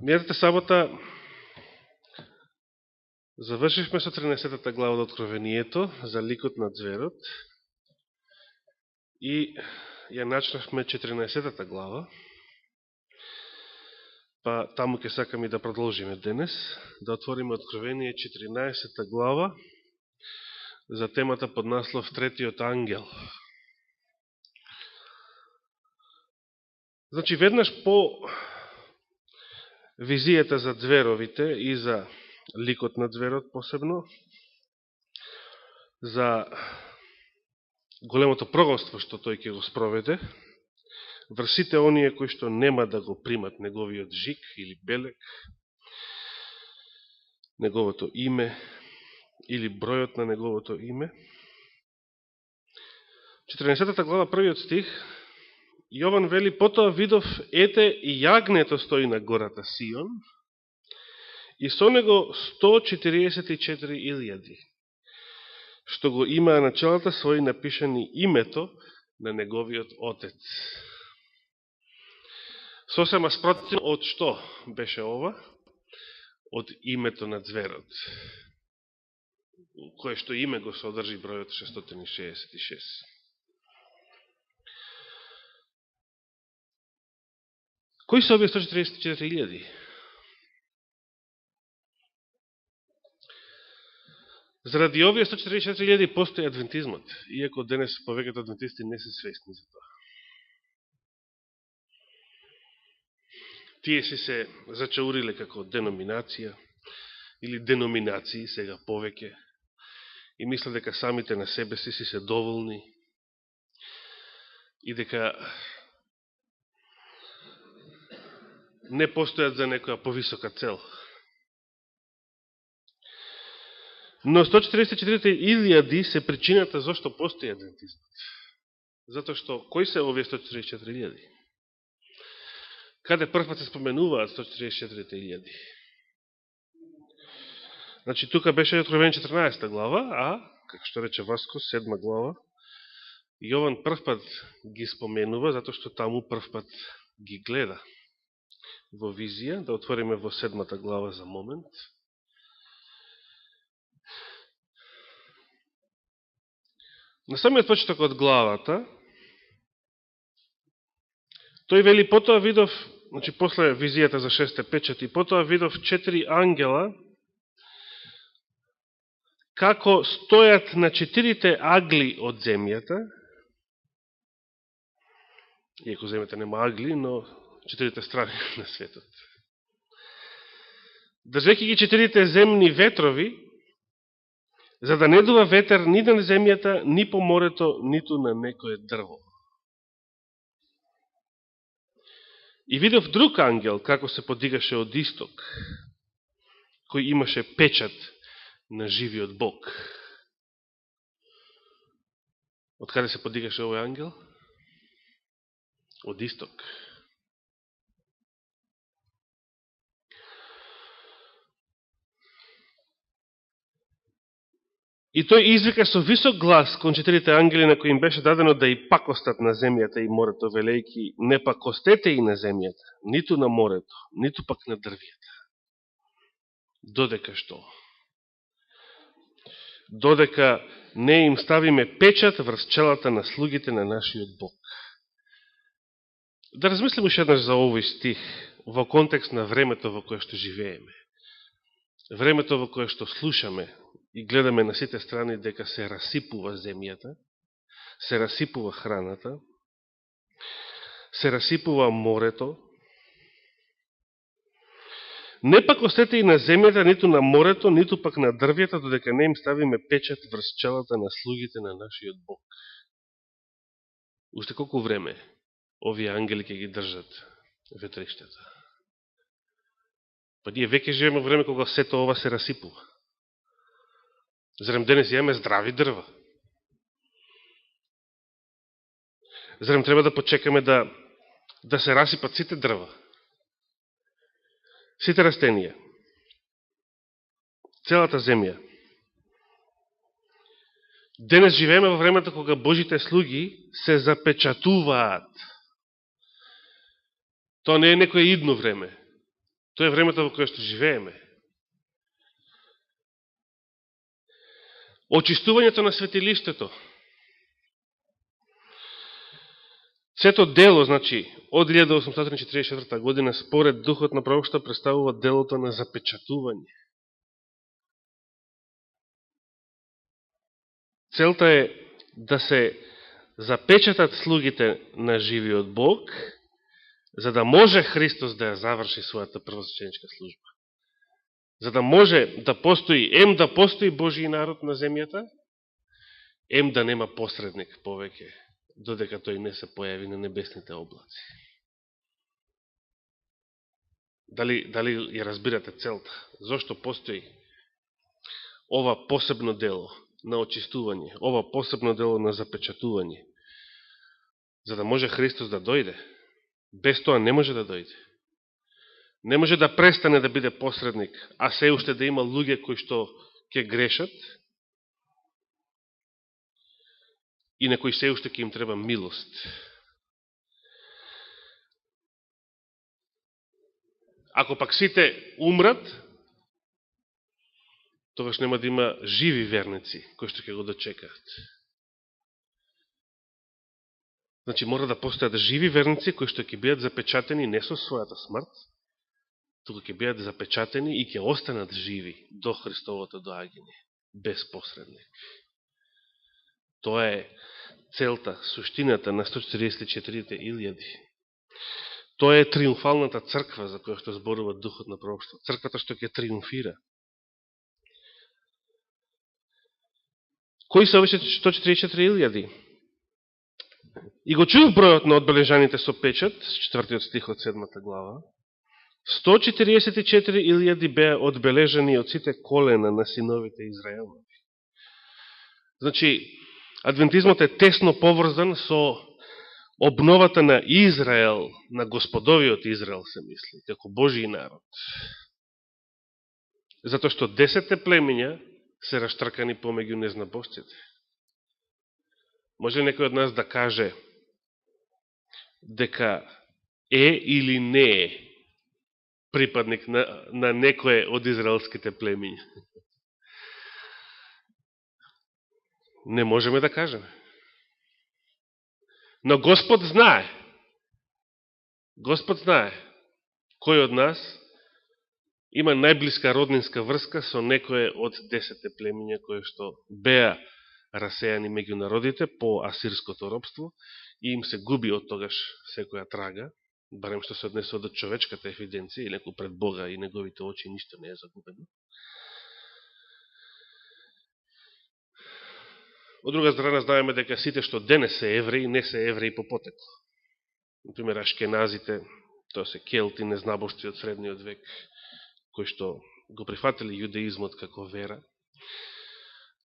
Мијатата сабота завршивме со 13-та глава од Откровението за ликот на зверот и ја начнавме 14-та глава, па таму ќе сакаме да продолжиме денес, да отвориме Откровение 14-та глава за темата под наслов Третиот ангел. Значи, веднаш по визијата за зверовите и за ликот на зверот посебно, за големото проголство што тој ќе го спроведе, врз сите оние кои што нема да го примат неговиот жик или белек, неговото име или бројот на неговото име. 14 глава, првиот стих, Јован вели: потоа видов, ете и јагнето стои на гората Сион, и со него 144.000, што го имаа на челата своји напишани името на неговиот Отец. Сосема спротивно од што беше ова? Од името на зверот, кое што име го содржи бројот 666. Кои се овие 144.000? Заради овие 144.000 постои адвентизмот, иако денес повеќето адвентисти не се свесни за тоа. Тие си се зачауриле како деноминација или деноминации сега повеќе и мислат дека самите на себе си се доволни и дека не постојат за некоја повисока цел. Но 144.000 се причината зашто постои адвентизмот. Затоа што, кои се овие 144.000? Каде прв пат се споменуваат 144.000? Значи, тука беше Откровение 14 глава, а, како што рече Васко, 7 глава, Јован прв пат ги споменува, затоа што таму прв пат ги гледа во визија. Да отвориме во 7 глава за момент. На самиот почеток од главата, тој вели: потоа видов, значи после визијата за 6 печати, потоа видов 4 ангела, како стојат на 4 агли од земјата, иако земјата нема агли, но 4 страни на светот. Држејќи ги 4 земни ветрови, за да не дува ветер ни на земјата, ни по морето, ниту на некое дрво. И видов друг ангел, како се подигаше од исток, кој имаше печат на живиот Бог. Од каде се подигаше овој ангел? Од исток. И тој извика со висок глас кон 4 ангели, на кои им беше дадено да и пакостат на земјата и морето, велејки: не пакостете и на земјата, ниту на морето, ниту пак на дрвијата. Додека што? Додека не им ставиме печат врз челата на слугите на нашиот Бог. Да размислим уште еднаш за овој стих во контекст на времето во кое што живееме. Времето во кое што слушаме и гледаме на сите страни дека се расипува земјата, се расипува храната, се расипува морето. Не пак остете и на земјата, ниту на морето, ниту пак на дрвјата, додека не им ставиме печат врз челата на слугите на нашиот Бог. Уште колку време овие ангели ќе ги држат ветриштата? Па ние веќе живееме во време кога сето ова се расипува. Зарем денес имаме здрави дрва? Зарем треба да почекаме да се расипат сите дрва? Сите растенија? Целата земја? Денес живееме во времето кога Божите слуги се запечатуваат. Тоа не е некое идно време. Тоа е времето во кое што живееме. Очистувањето на светилиштето. Сето дело, значи, од 1844 година, според духот на пророштво, представува делото на запечатување. Целта е да се запечатат слугите на живиот Бог, за да може Христос да ја заврши својата првосвещеничка служба. За да може да постои, да постои Божи народ на земјата, да нема посредник повеќе, додека тој не се појави на небесните облаци. Дали ја разбирате целта? Зошто постои ова посебно дело на очистување, ова посебно дело на запечатување? За да може Христос да дојде. Без тоа не може да дојде. Не може да престане да биде посредник, а се уште да има луѓе кои што ќе грешат и на кои се уште ќе им треба милост. Ако пак сите умрат, тогаш нема да има живи верници кои што ќе го дочекаат. Значи мора да постојат живи верници кои што ќе бидат запечатени не со својата смрт, туку ќе бидат запечатени и ќе останат живи до Христовото доаѓање, без посредник. Тоа е целта, суштината на 144.000. Тоа е триумфалната црква за која што зборува духот на пророштво. Црквата што ќе триумфира. Кои се овие 144.000? И го чув бројот на одбележаните со печат, 4 стих од 7 глава. 144.000 беа одбележани од сите колена на синовите Израелови. Значи, адвентизмот е тесно поврзан со обновата на Израел, на Господовиот Израел, се мисли, како Божи народ. Затоа што 10 племиња се раштркани помеѓу незнабожците. Може некој од нас да каже дека е или не е припадник на некое од израелските племиња? Не можеме да кажеме. Но Господ знае. Господ знае кој од нас има најблиска роднинска врска со некое од 10 племиња кои што беа расејани меѓу народите по асирското робство и им се губи од тогаш секоја трага, барем што се однесува до човечката евиденција, инаку пред Бога и неговите очи ништо не е загубено. Од друга страна знаеме дека сите што денес се евреи, не се евреи по потекло. Например, ашкеназите, тоа се келти, незнабожци од средниот век, кои што го прифатили јудеизмот како вера,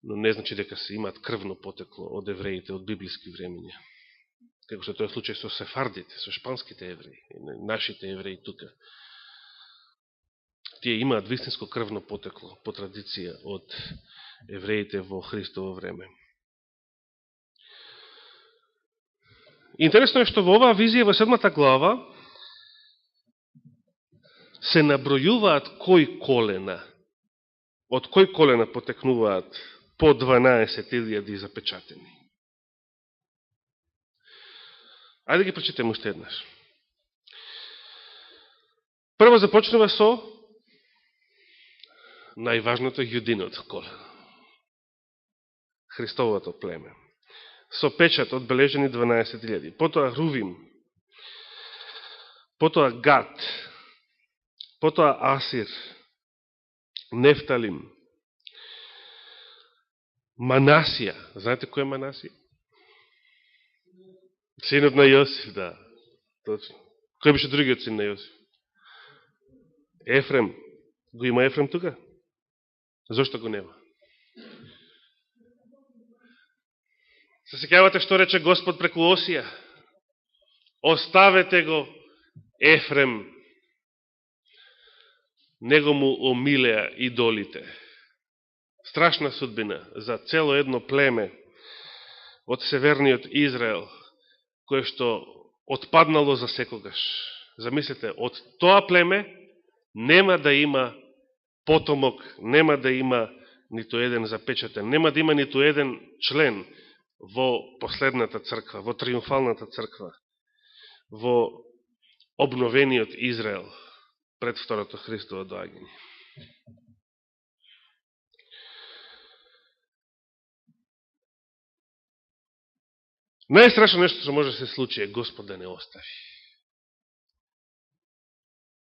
но не значи дека се имаат крвно потекло од евреите од библиски времења. Како што тоа е случај со сефардите, со шпанските евреи, нашите евреи тука. Тие имаат вистинско крвно потекло по традиција од евреите во Христово време. Интересно е што во оваа визија во 7 глава се набројуваат кој колена, од кој колена потекнуваат по 12.000 запечатени. Ајде ги прочитаме уште еднаш. Прво започнува со најважното јудиното колено. Христовото племе. Со печат одбележени 12.000. Потоа Рувим. Потоа Гад. Потоа Асир. Нефталим. Манасија. Знаете кој е Манасија? Синот на Јосиф, да. Точно. Кој беше другиот син на Јосиф? Ефрем. Го има Ефрем тука? Зошто го нема? Се сеќавате што рече Господ преку Осија? Оставете го Ефрем. Него му омилеа идолите. Страшна судбина за цело едно племе од северниот Израел, кое што отпаднало за секогаш. Замислете, од тоа племе Нема да има потомок, нема да има ниту еден запечатен, нема да има ниту еден член во последната црква, во триумфалната црква, во обновениот Израел пред второто Христово доаѓање. Најстрашно нешто што може да се случи е Господ да не остави.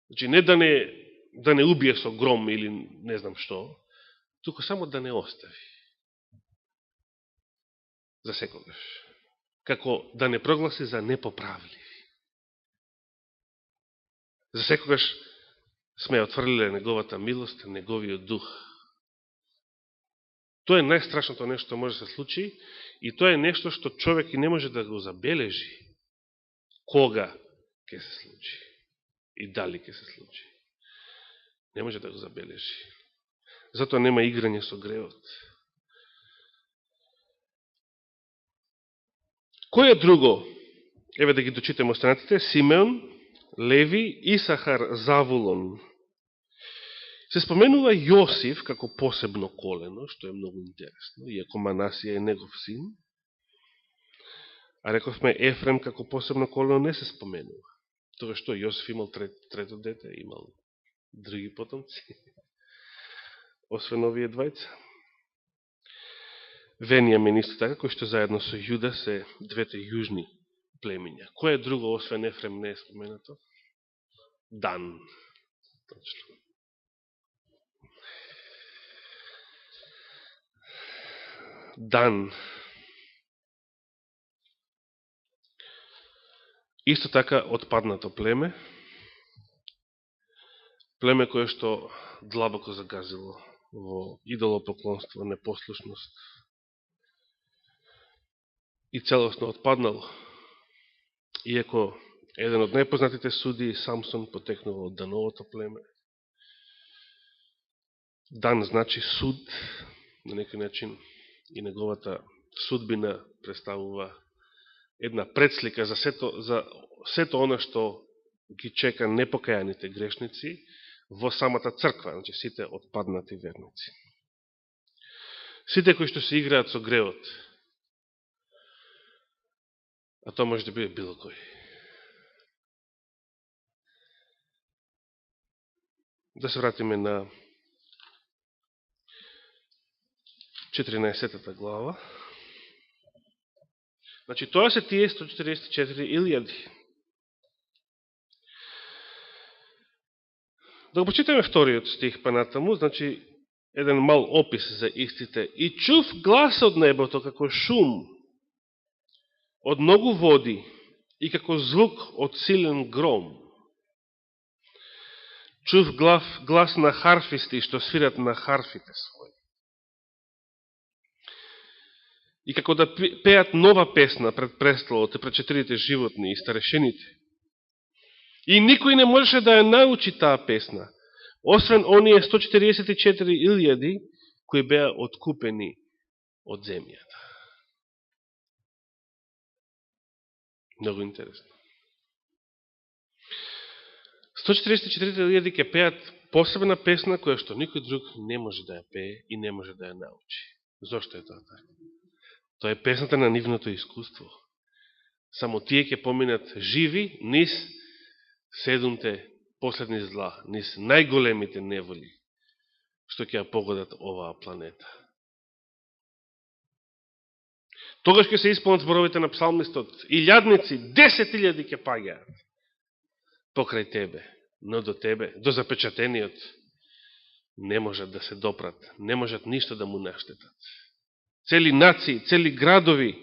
Значи, не да не убие со гром или не знам што, туку само да не остави. За секогаш. Како да не прогласи за непоправливи. За секогаш сме отврлиле неговата милост, неговиот дух. Тоа е најстрашното нешто што може да се случи и тоа е нешто што човек и не може да го забележи кога ќе се случи и дали ќе се случи. Не може да го забележи. Затоа нема играње со гревот. Кој е друго? Еве да ги дочитаме останатите. Симеон, Леви, Исахар, Завулон. Се споменува Јосиф како посебно колено, што е многу интересно, иако Манасија е негов син. А рековме Ефрем како посебно колено не се споменува. Тоа што Јосиф имал трето дете, имал други потомци, освен овие двајца. Венијамин исто така, кој што заедно со Јуда се двете јужни племиња. Кој е друго, освен Ефрем, не е споменато? Дан. Точно. Дан. Исто така отпаднато племе. Племе кое што длабоко загазило во идолопоклонство, непослушност и целосно отпаднало. Иако еден од најпознатите суди, Самсон, потекнува од Дановото племе. Дан значи суд, на некој начин и неговата судбина представува една предслика за сето оно што ги чека непокајаните грешници во самата црква, значи сите отпаднати верници. Сите кои што се играат со гревот, а тоа може да биде било кој. Да се вратиме на 14 глава. Значи, тоа се тие 144.000. Да го почитаме вториот стих па натаму, значи, еден мал опис за истите. И чув глас од небото како шум од многу води и како звук од силен гром. Чув глас на харфисти што свират на харфите своји. И како да пеат нова песна пред престолот и пред четирите животни и старешените. И никој не можеше да ја научи таа песна, освен оние 144.000 кои беа откупени од земјата. Много интересно. 144.000 ќе пеат посебна песна која што никој друг не може да ја пее и не може да ја научи. Зошто е тоа така? Тоа е песната на нивното искуство. Само тие ќе поминат живи низ 7 последни зла, низ најголемите неволи што ќе ја погодат оваа планета. Тогаш ќе се исполнат зборовите на псалмистот. Илјадници, 10.000 ќе паѓаат покрај тебе, но до тебе, до запечатениот, не можат да се допрат, не можат ништо да му наштетат. Цели нации, цели градови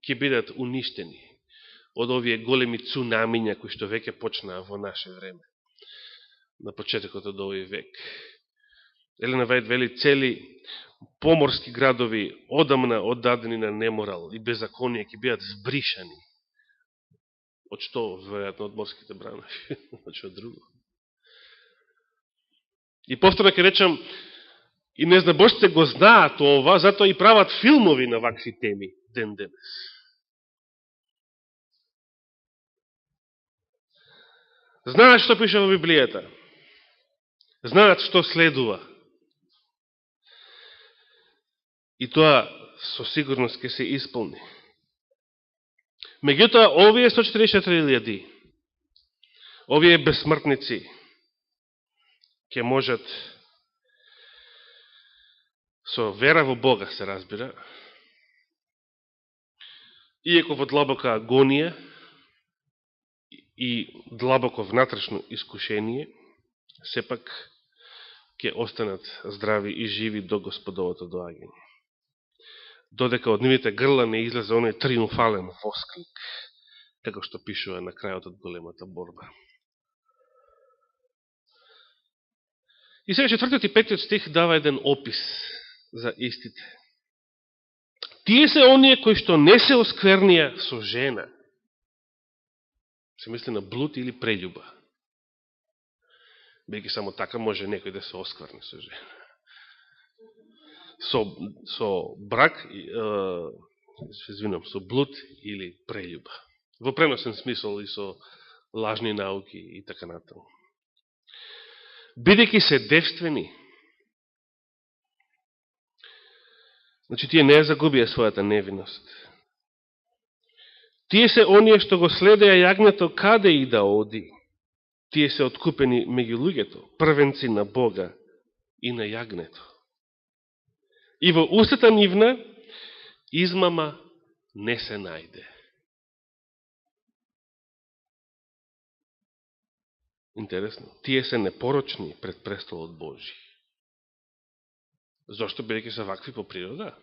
ќе бидат уништени од овие големи цунамиња кои што веќе почнаа во наше време, на почетокот од овој век. Елена Вајд вели, цели поморски градови одамна оддадени на неморал и беззаконие ќе бидат збришани. Од што? Веројатно од морските бранови. Значи од друго. И повторно ќе речам, и незнабожците го знаат ова, затоа и прават филмови на вакви теми ден денес. Знаат што пише во Библијата. Знаат што следува. И тоа со сигурност ќе се исполни. Меѓутоа, овие 144.000, овие безсмртници, ќе можат со вера во Бога, се разбира, иеко во длабока агонија и длабоко внатрешно искушение, сепак ќе останат здрави и живи до Господовото доаѓање. Додека од нивните грла не излезе оној триумфален восклик, како што пишува на крајот од големата борба. И сега 4 и 5 стих дава еден опис за истите. Тие се оние кои што не се осквернија со жена. Се мисли на блуд или прељуба. Бејќи само така може некој да се оскверни со жена. Со брак, со блуд или прељуба. Во преносен смисол и со лажни науки и така натаму. Бидејќи се девствени, значи тие не загубија својата невиност. Тие се оние што го следеја јагнето каде и да оди. Тие се откупени меѓу луѓето, првенци на Бога и на јагнето. И во устата нивна измама не се најде. Интересно. Тие се непорочни пред престолот Божи. Зошто? Бидејќи се вакви по природа?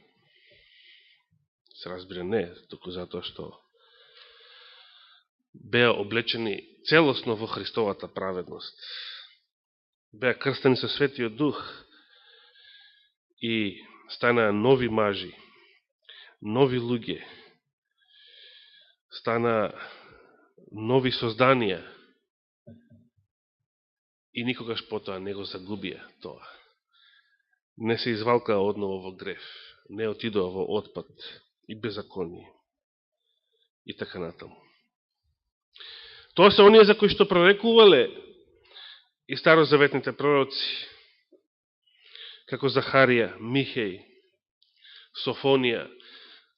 Се разбира не, току затоа што беа облечени целосно во Христовата праведност. Беа крстени со Светиот Дух и станаа нови мажи, нови луѓе, станаа нови созданија и никогаш потоа не го загубија тоа. Не се извалкаа одново во греф, не отидоа во отпад и беззаконие и така натаму. Тоа се оние за кои што прорекувале и старозаветните пророци, како Захарија, Михеј, Софонија,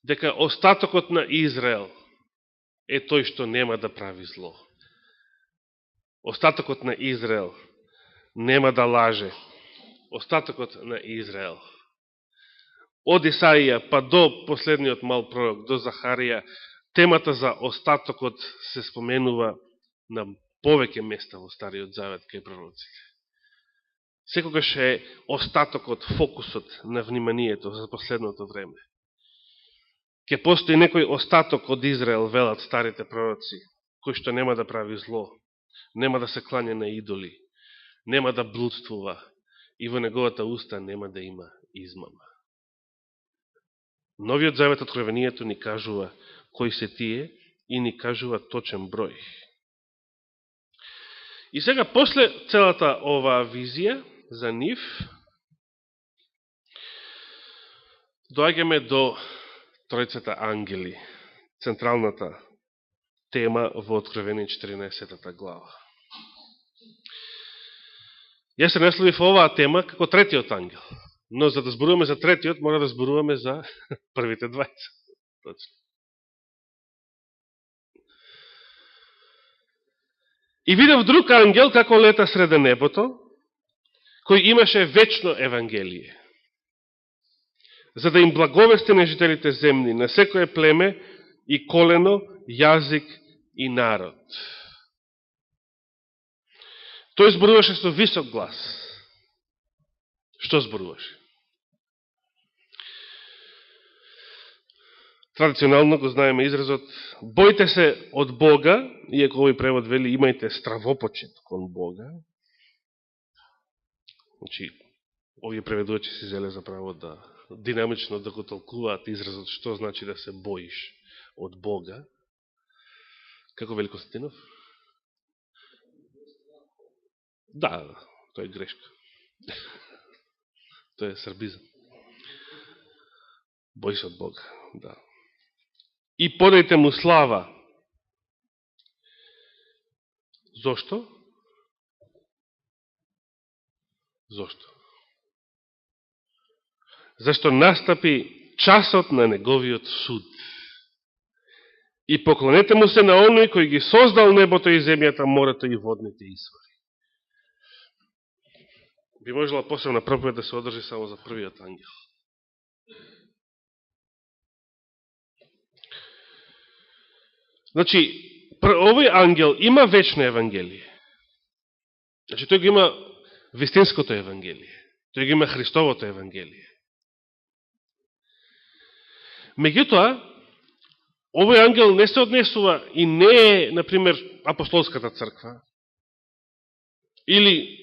дека остатокот на Израел е тој што нема да прави зло. Остатокот на Израел нема да лаже. Остатокот на Израел. Од Исаија па до последниот мал пророк, до Захарија, темата за остатокот се споменува на повеќе места во Стариот Завет кај пророците. Секогаш е остатокот, фокусот на вниманието за последното време. Ке постои некој остаток од Израел, велат старите пророци, кој што нема да прави зло, нема да се кланя на идоли, нема да блудствува и во неговата уста нема да има измама. Новиот Завет, Откровението, ни кажува кои се тие и ни кажува точен број. И сега, после целата оваа визија за нив, доаѓаме до тројцата ангели, централната тема во Откровение 14 глава. Јас се насловив оваа тема како третиот ангел, но за да зборуваме за третиот, мора да зборуваме за првите двајца. Точно. И видев друг ангел како лета среде небото, кој имаше вечно евангелие, за да им благовести на жителите земни, на секое племе и колено, јазик и народ. Тој зборуваше со висок глас. Што зборуваше? Традиционално го знаеме изразот бојте се од Бога, иако овој превод вели имајте стравопочет кон Бога. Значи, овие преведувачи си зеле заправо да динамично да го толкуваат изразот што значи да се боиш од Бога. Како вели Константинов? Да, тоа е грешка. Тоа е србизам. Бој се од Бога, да. И подајте му слава. Зошто? Зошто? Зашто настапи часот на неговиот суд. И поклонете му се на оној кој ги создал небото и земјата, морето и водните извори. Би можела посебна проповед да се одржи само за првиот ангел. Значи, овој ангел има вечно евангелие. Значи, тој го има вистинското евангелие. Тој го има Христовото евангелие. Меѓутоа, овој ангел не се однесува и не е, например, апостолската црква или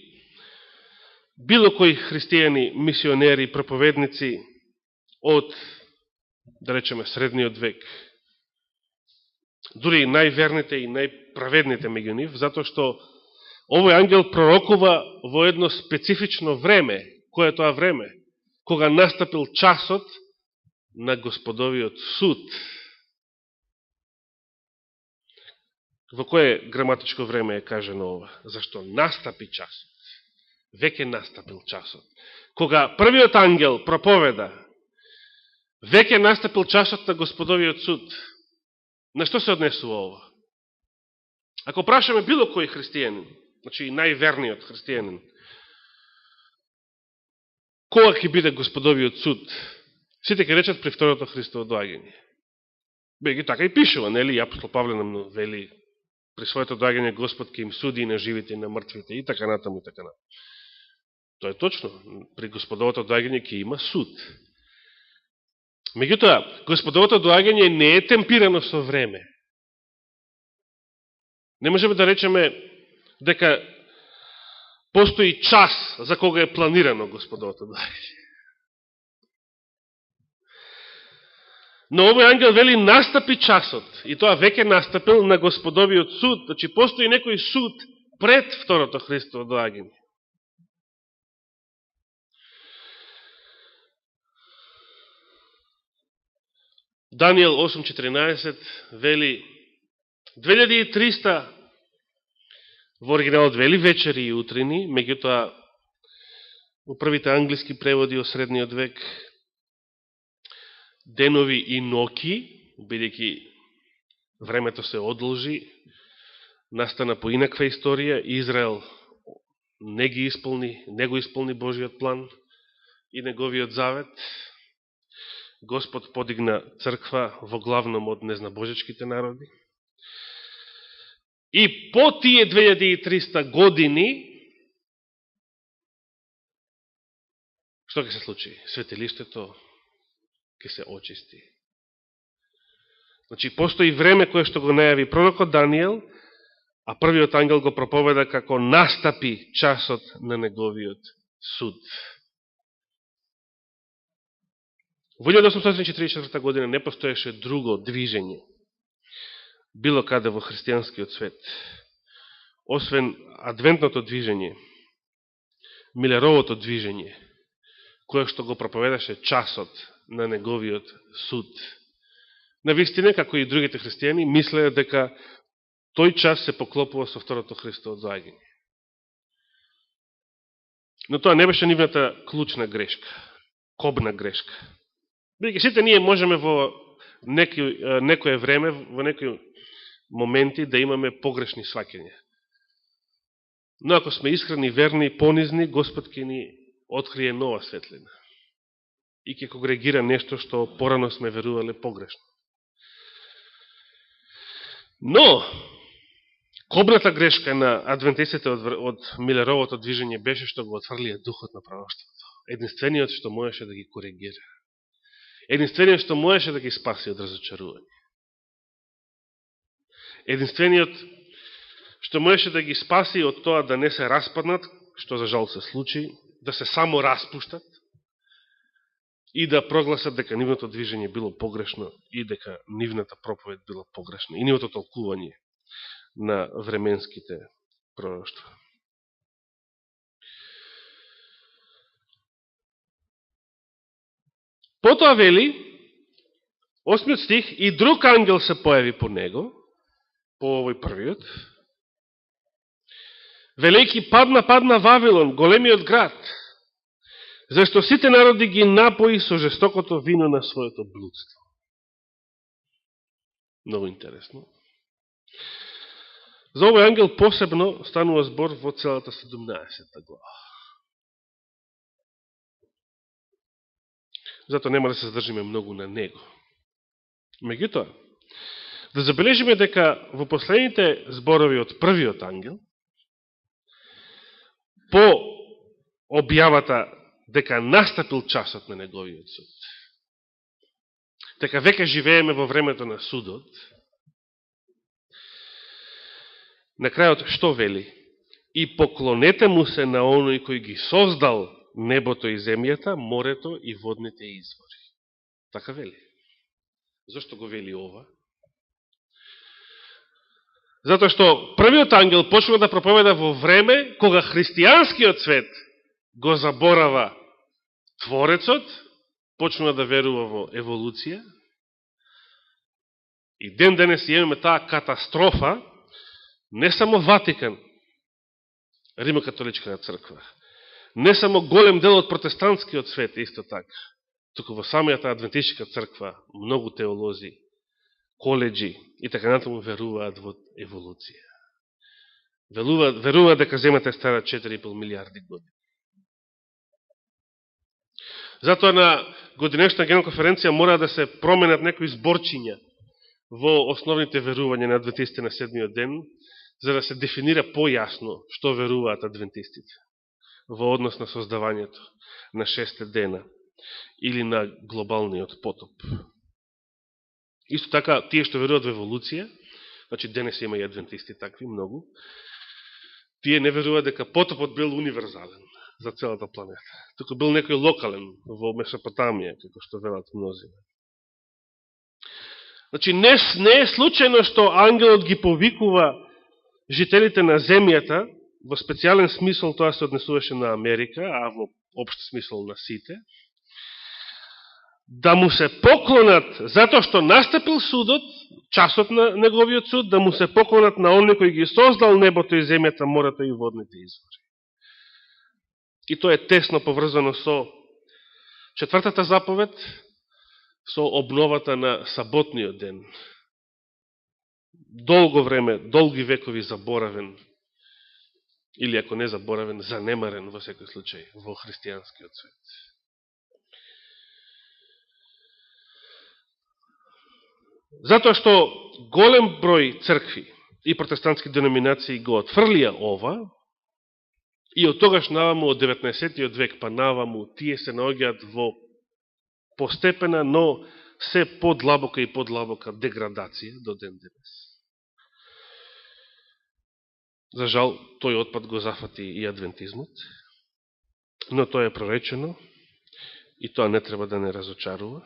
било кои христијани, мисионери, проповедници од, да речеме, средниот век. Дури и најверните и најправедните меѓу нив, затоа што овој ангел пророкува во едно специфично време. Кој е тоа време? Кога настапил часот на Господовиот суд. Во кое граматичко време е кажено ова? Зашто настапи часот. Веќе настапил часот. Кога првиот ангел проповеда, веќе настапил часот на Господовиот суд. На што се однесува ова? Ако прашаме било кој христијанин, значи и најверниот христијанин, кога ќе биде Господовиот суд, сите ќе речат при второто Христово доаѓање. Беги така и пишува, нели? Апостол Павле нам вели, при своето доаѓање Господ ќе им суди и на живите и на мртвите, и така натаму, и така натаму. Тоа е точно. При Господовото доаѓање ќе има суд. Меѓутоа, Господовото доаѓање не е темпирано со време. Не можеме да речеме дека постои час за кога е планирано Господовото доаѓање. Но овој ангел вели настапи часот, и тоа веќе настапил на Господовиот суд, значи постои некој суд пред второто Христово доаѓање. Данијел 8.14 вели 2300, во оригиналот вели вечери и утрини, меѓутоа во првите англиски преводи од средниот век денови и ноки, бидејќи времето се одолжи, настана по инаква историја, Израел не го исполни Божиот план и неговиот завет. Господ подигна црква во главном од незнабожечките народи. И по тие 2300 години, што ќе се случи? Светилиштето ќе се очисти. Значи, постои време кое што го најави пророкот Данијел, а првиот ангел го проповеда како настапи часот на неговиот суд. Во 1844 година не постоеше друго движење, било каде во христијанскиот свет, освен адвентното движење, Милеровото движење, кое што го проповедаше часот на неговиот суд. Навистина, како и другите христијани, мислеа дека тој час се поклопува со второто Христово доаѓање. Но тоа не беше нивната клучна грешка, кобна грешка. Бидејќи сите ние можеме во некое време, во некои моменти да имаме погрешни сваќања. Но ако сме искрени, верни, понизни, Господ ќе ни открие нова светлина и ќе коригира нешто што порано сме верувале погрешно. Но кобната грешка на адвентистите од Милеровото движење беше што го отфрлија духот на пророштвото. Единствениот што можеше да ги коригира. Единствениот што можеше да ги спаси од разочарување. Единствениот што можеше да ги спаси од тоа да не се распаднат, што за жал се случи, да се само распуштат и да прогласат дека нивното движење било погрешно и дека нивната проповед било погрешна и нивното толкување на временските пророштва. Потоа вели, 8 стих, и друг ангел се појави по него, по овој првиот, велејки падна Вавилон, големиот град, Зашто сите народи ги напои со жестокото вино на своето блудство. Много интересно. За овој ангел посебно станува збор во целата 17 глава. Зато нема да се задржиме многу на него. Меѓутоа, да забележиме дека во последните зборови од првиот ангел, по објавата дека настапил часот на неговиот суд, дека веќе живееме во времето на судот, на крајот што вели? И поклонете му се на оној кој ги создал небото и земјата, морето и водните извори. Така вели. Зошто го вели ова? Затоа што првиот ангел почнува да проповеда во време кога христијанскиот свет го заборава Творецот, почнува да верува во еволуција. И ден денес имаме таа катастрофа, не само Ватикан, Римокатоличка црква, не само голем дел од протестантскиот свет исто така, туку во самијата адвентистичка црква многу теолози, коледжи и така натаму веруваат во еволуција. Веруваат дека земјата е стара 4,5 милиарди години. Затоа на годинешна геноконференција мора да се променат некои зборчиња во основните верувања на адвентистите на седмиот ден, за да се дефинира појасно што веруваат адвентистите во однос на создавањето на 6 дена или на глобалниот потоп. Исто така, тие што веруваат во еволуција, значи денес има и адвентисти такви, многу, тие не веруваат дека потопот бил универзален за целата планета. Туку бил некој локален во Месопотамија, како што велат мнозина. Значи, не е случајно што ангелот ги повикува жителите на земјата, во специјален смисол тоа се однесуваше на Америка, а во општ смисол на сите, да му се поклонат, затоа што настапил судот, часот на неговиот суд, да му се поклонат на оној кој ги создал небото и земјата, морето и водните извори. И тоа е тесно поврзано со четвртата заповед, со обновата на саботниот ден. Долго време, долги векови заборавен, или ако не заборавен, занемарен во секој случај во христијанскиот свет. Затоа што голем број цркви и протестантски деноминации го отфрлија ова, и од тогаш наваму, од 19. век па наваму, тие се наоѓаат во постепена, но се подлабока и подлабока деградација до ден денес. За жал, тој отпад го зафати и адвентизмот, но тоа е проречено и тоа не треба да не разочарува.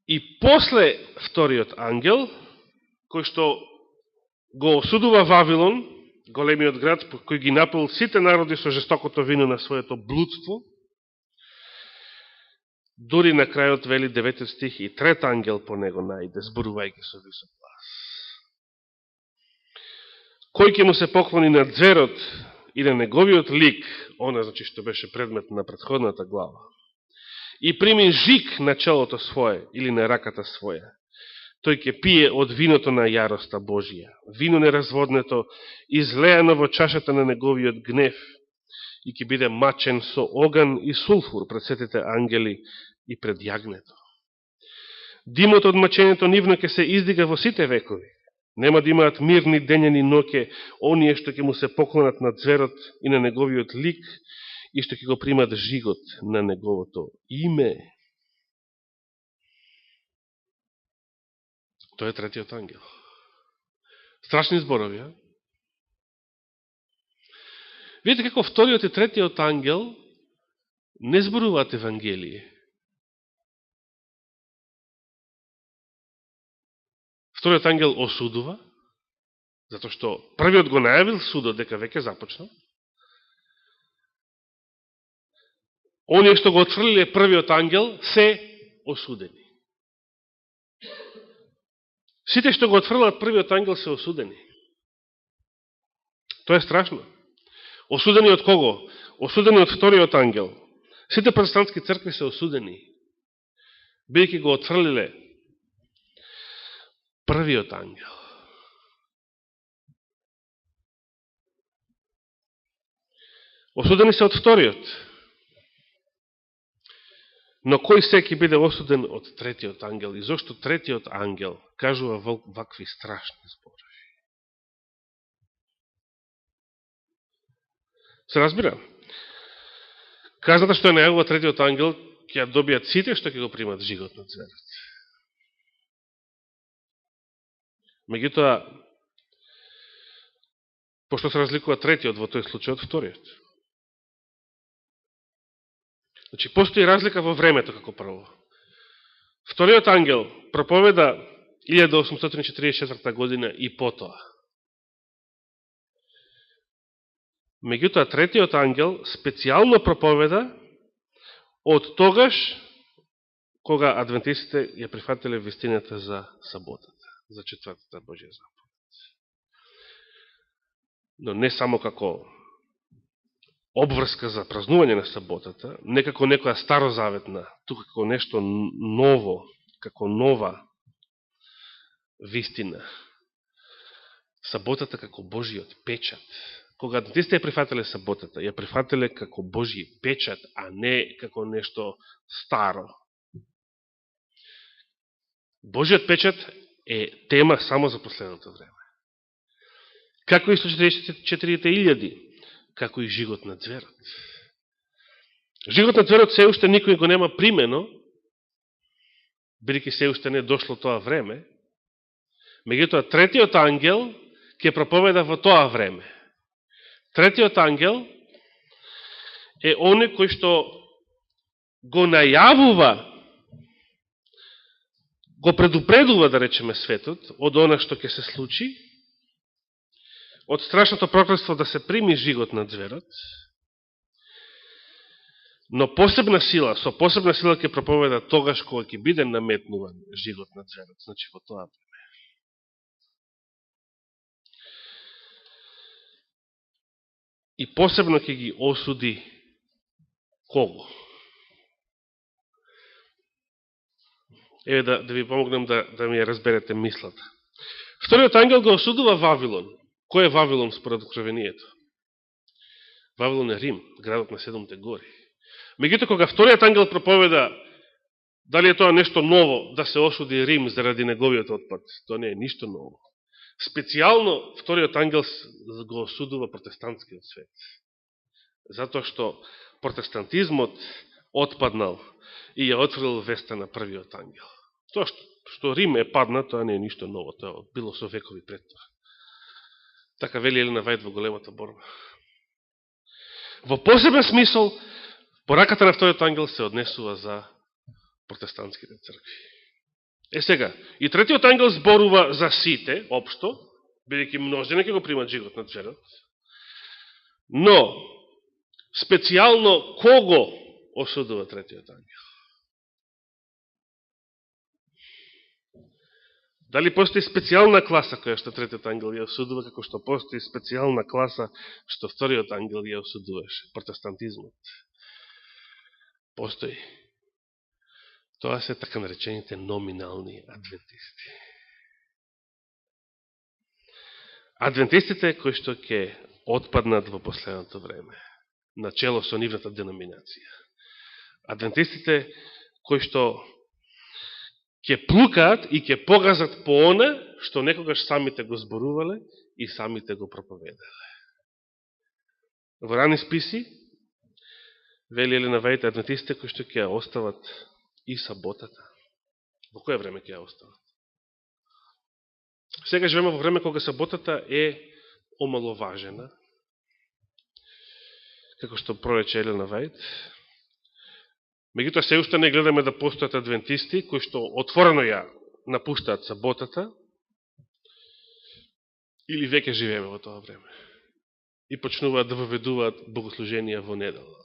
И после вториот ангел, кој што го осудува Вавилон, големиот град, кој ги напил сите народи со жестокото вино на своето блудство, дури на крајот вели 9 стих и трет ангел по него најде, зборувајќи со висок глас. Кој ќе му се поклони на зверот и на неговиот лик, она значи што беше предмет на претходната глава, и прими жик на челото свое или на раката своја, тој ќе пие од виното на јароста Божија, вино неразводнето, излеано во чашата на неговиот гнев, и ќе биде мачен со оган и сулфур пред сетите ангели и пред јагнето. Димот од мачењето нивно ќе се издига во сите векови. Нема да имаат мирни дења ни ноќе, оние што ќе му се поклонат на зверот и на неговиот лик, и што ќе го примат жигот на неговото име. Тоа е третиот ангел. Страшни зборови, а? Видите како вториот и третиот ангел не зборуваат Евангелие. Вториот ангел осудува, затоа што првиот го најавил судот дека веќе започнал. Оние што го отфрлиле првиот ангел се осудени. Сите што го отфрлат првиот ангел се осудени. Тоа е страшно. Осудени од кого? осудени од вториот ангел. Сите протестантски цркви се осудени, бидејќи го отфрлиле првиот ангел. Осудени се од вториот. Но кој се ќе биде осуден од третиот ангел? И зошто третиот ангел кажува вакви страшни зборови? Се разбира? Казната што е најавува третиот ангел ќе ја добијат сите што ќе го примат жигот на цверот. Меѓутоа, пошто се разликува третиот во тој случај од вториот. Значи, постои разлика во времето како прво. Вториот ангел проповеда 1844 година и потоа. Меѓутоа, третиот ангел специјално проповеда од тогаш кога адвентистите ја прифатиле вистината за саботата, за четвртата Божја заповед. Но не само како обврска за празнување на саботата, не како некоја старозаветна, тука како нешто ново, како нова вистина. Саботата како Божиот печат. Кога адвентистите ја прифатиле саботата, ја прифатиле како Божи печат, а не како нешто старо. Божиот печат е тема само за последното време. Како и 144.000, како и жигот на ѕверот. Жигот на ձверот се уште никој го нема примено, бидејќи се уште не дошло тоа време. Меѓутоа, третиот ангел ќе проповеда во тоа време. Третиот ангел е оној кој што го најавува, го предупредува, да речеме, светот од она што ќе се случи, од страшното проклетство да се прими жигот на ձверот, но посебна сила, со посебна сила ќе проповеда тогаш кога ќе биде наметнуван жигот на ձверот, значи во тоа време. И посебно ќе ги осуди кого? Еве да ви помогнем да ми ја разберете мислата. Вториот ангел го осудува Вавилон. Кој е Вавилон според Откровението? Вавилон е Рим, градот на седумте гори. Меѓутоа, кога вториот ангел проповеда, дали е тоа нешто ново да се осуди Рим заради неговиот отпад? Тоа не е ништо ново. Специјално вториот ангел го осудува протестантскиот свет. Затоа што протестантизмот отпаднал и ја отфрлил веста на првиот ангел. Тоа што Рим е падна, тоа не е ништо ново, тоа било со векови пред тоа. Така вели Елена Вајд во големата борба. Во посебен смисол, пораката на вториот ангел се однесува за протестантските цркви. Сега, и третиот ангел зборува за сите, општо, бидејќи множина ќе го примат жигот на ձверот, но специјално кого осудува третиот ангел? Дали постои специјална класа која што третиот ангел ја осудува, како што постои специјална класа што вториот ангел ја осудуваше, протестантизмот? Постои. Тоа се така наречените номинални адвентисти. Адвентистите кои што ќе отпаднат во последното време, начело со нивната деноминација. Адвентистите кои што ќе плукаат и ќе погазат по она што некогаш самите го зборувале и самите го проповедале. Во рани списи, вели Елена Вајд, адвентистите кои што ќе остават и саботата. Во која време ќе ја остават? Сега живееме во време кога саботата е омаловажена, како што прорече Елена Вајд. Меѓутоа, се уште не гледаме да постојат адвентисти кои што отворено ја напуштаат саботата, или веќе живееме во тоа време и почнуваат да воведуваат богослуженија во недела,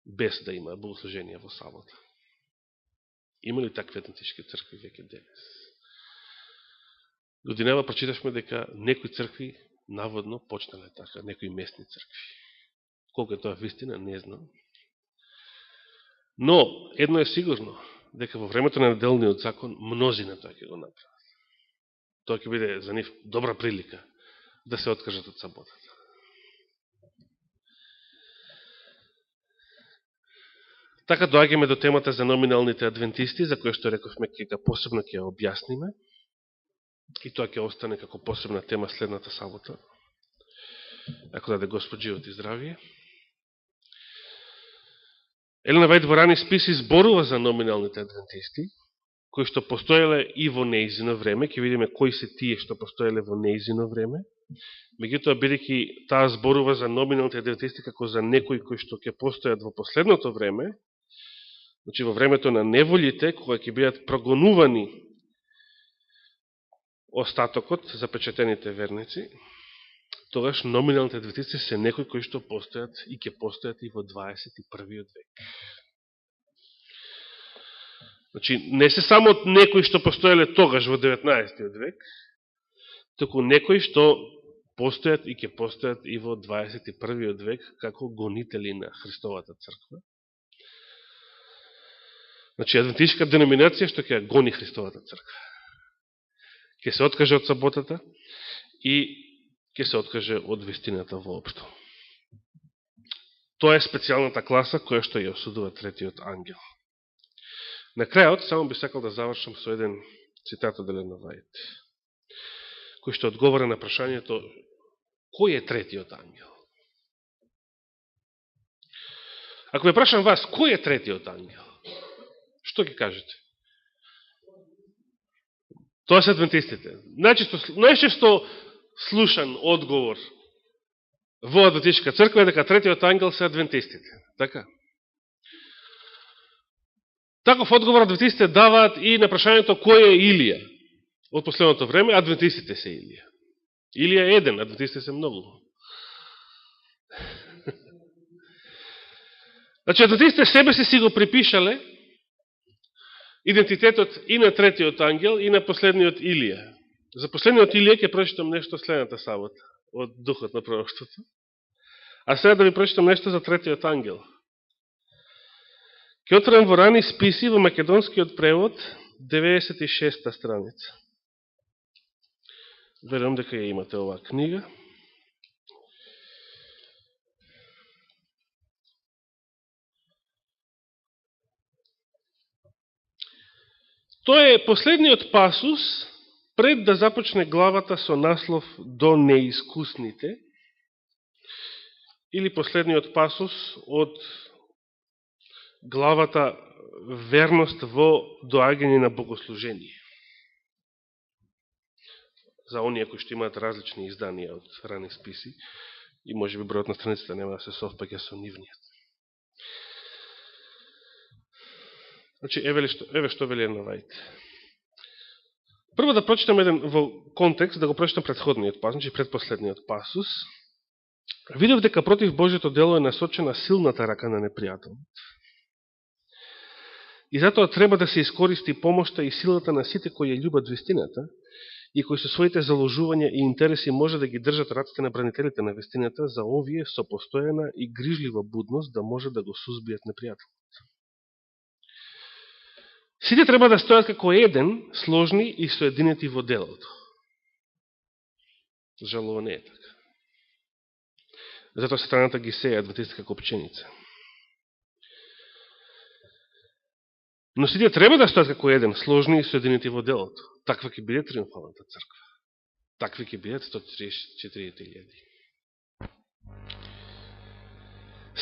без да има богослуженија во сабота. Има ли такви адвентистички цркви веќе денес? Годинава прочитавме дека некои цркви наводно почнале така, некои местни цркви. Колко е тоа вистина, не знам. Но, едно е сигурно, дека во времето на неделниот закон, мнозина тоа ќе го направат. Тоа ќе биде за нив добра прилика да се откажат од саботата. Така доаѓаме до темата за номиналните адвентисти, за која што рековме посебно ќе ја објасниме. И тоа ќе остане како посебна тема следната сабота. Ако даде Господ живот и здравие. Елена Вајд во рани списи зборува за номиналните адвентисти, кои што постоеле и во неизино време. Ќе видиме кои се тие што постоеле во неизино време. Меѓутоа, бидејќи таа зборува за номиналните адвентисти како за некои кои што ќе постојат во последното време, значи во времето на неволите, кога ќе бидат прогонувани остатокот, запечатените верници, тогаш номиналните адвентисти се некои кои што постојат и ќе постојат и во 21. век. Значи, не се само некои што постоеле тогаш во 19. век, току некои што постојат и ќе постојат и во 21. век како гонители на Христовата црква. Значи, адвентистичка деноминација што ќе гони Христовата црква. Ќе се откаже од саботата и ќе се откаже од вистината воопшто. Тоа е специјалната класа која што ја осудува третиот ангел. На крајот, само би сакал да завршам со еден цитат од Елена Вајд, кој што одговора на прашањето кој е третиот ангел. Ако ме прашам вас, кој е третиот ангел? Што ќе кажете? Тоа се адвентистите. Најчесто слушан одговор во адвентистичка црква е дека третиот ангел се адвентистите. Така? Таков одговор адвентистите даваат и на прашањето кој е Илија. Од последното време адвентистите се Илија. Илија е еден, адвентистите се многу. Значи, адвентистите себе си го припишале идентитетот и на третиот ангел и на последниот Илија. За последниот Илија ќе прочитам нешто следната сабота од Духот на пророштвото. А сега да ви прочитам нешто за третиот ангел. Ќе отворам во рани списи во македонскиот превод 96-та страница. Верувам дека ја имате оваа книга. Тоа е последниот пасус пред да започне главата со наслов до неискусните, или последниот пасус од главата верност во доаѓање на богослужение. За оние кои што имаат различни изданија од рани списи, и може би бројот на страниците нема да се совпаѓа со нивниот. Значи, еве што вели Елена Вајд. Прво да прочитам еден во контекст, да го прочитам предходниот пасус, значи предпоследниот пасус. Видов дека против Божјото дело е насочена силната рака на непријателот. И затоа треба да се искористи помошта и силата на сите кои ја љубат вистината и кои со своите заложувања и интереси може да ги држат раците на бранителите на вистината, за овие со постојана и грижлива будност да може да го сузбијат непријателот. Сите треба да стојат како еден, сложни и соединети во делото. Жалово не е така. Затоа сатаната ги сеја адвентисти како пченица. Но сите треба да стојат како еден, сложни и соединети во делото. Таква ќе биде триумфалната црква. Такви ќе бидат 144.000.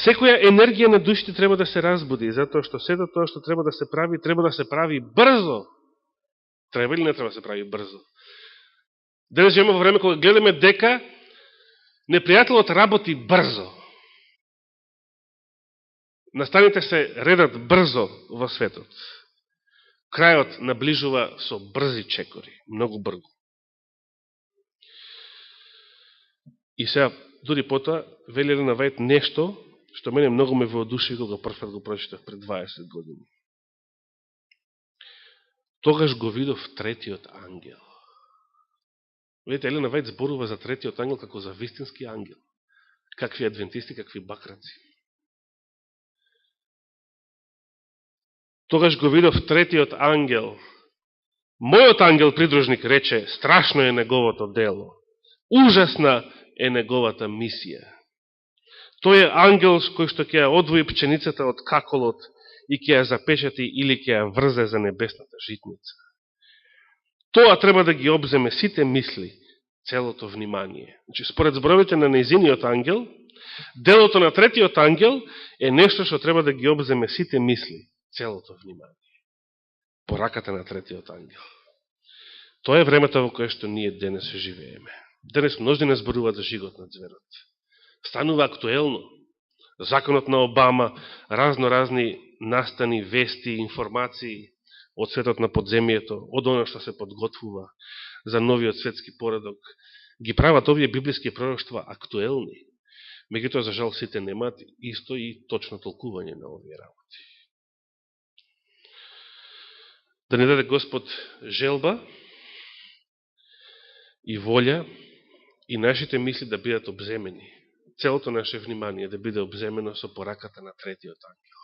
Секоја енергија на душите треба да се разбуди, затоа што сето тоа што треба да се прави брзо. Треба или не треба да се прави брзо? Денес живееме во време кога гледаме дека непријателот работи брзо. Настаните се редат брзо во светот. Крајот наближува со брзи чекори, многу брзо. И сега, дури потоа, вели Елена Вајд нешто што мене многу ме воодуши кога првпат го прочитав пред 20 години. Тогаш го видов третиот ангел. Видите, Елена Вајд зборува за третиот ангел како за вистински ангел. Какви адвентисти, какви бакраци. Тогаш го видов третиот ангел. Мојот ангел придружник рече, страшно е неговото дело. Ужасна е неговата мисија. Тој е ангел кој што ќе ја одвои пченицата од каколот и ќе ја запечати или ќе ја врзе за небесната житница. Тоа треба да ги обземе сите мисли, целото внимание. Значи, според зборовите на нејзиниот ангел, делото на третиот ангел е нешто што треба да ги обземе сите мисли, целото внимание. Пораката на третиот ангел. Тоа е времето во кое што ние денес живееме. Денес множина зборуваат за жигот на зверот. Станува актуелно. Законот на Обама, разни настани, вести, информации од светот на подземието, од оно што се подготвува за новиот светски поредок, ги прават овие библиски пророштва актуелни. Меѓутоа, за жал, сите немаат исто и точно толкување на овие работи. Да ни даде Господ желба и волја и нашите мисли да бидат обземени. Целото наше внимание да биде обземено со пораката на третиот ангел.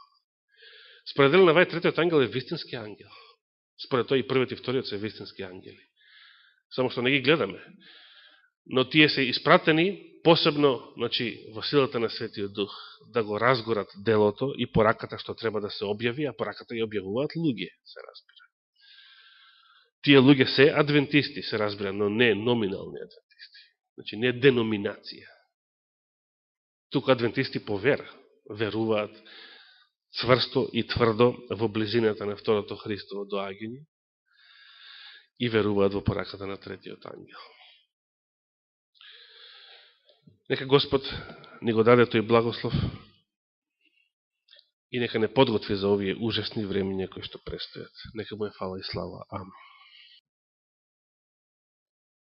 Според Елен Вајд, третиот ангел е вистински ангел. Според тој и првиот и вториот се вистински ангели. Само што не ги гледаме. Но тие се испратени посебно, значи, во силата на Светиот Дух, да го разгорат делото и пораката што треба да се објави, а пораката ја објавуваат луѓе, се разбира. Тие луѓе се адвентисти, се разбира, но не номинални адвентисти. Значи, не деноминација. Тука адвентисти по вера веруваат цврсто и тврдо во близината на второто Христово доаѓање и веруваат во пораката на третиот ангел. Нека Господ ни го даде тој благослов и нека не подготви за овие ужасни времења кои што престојат. Нека му е фала и слава. Амин.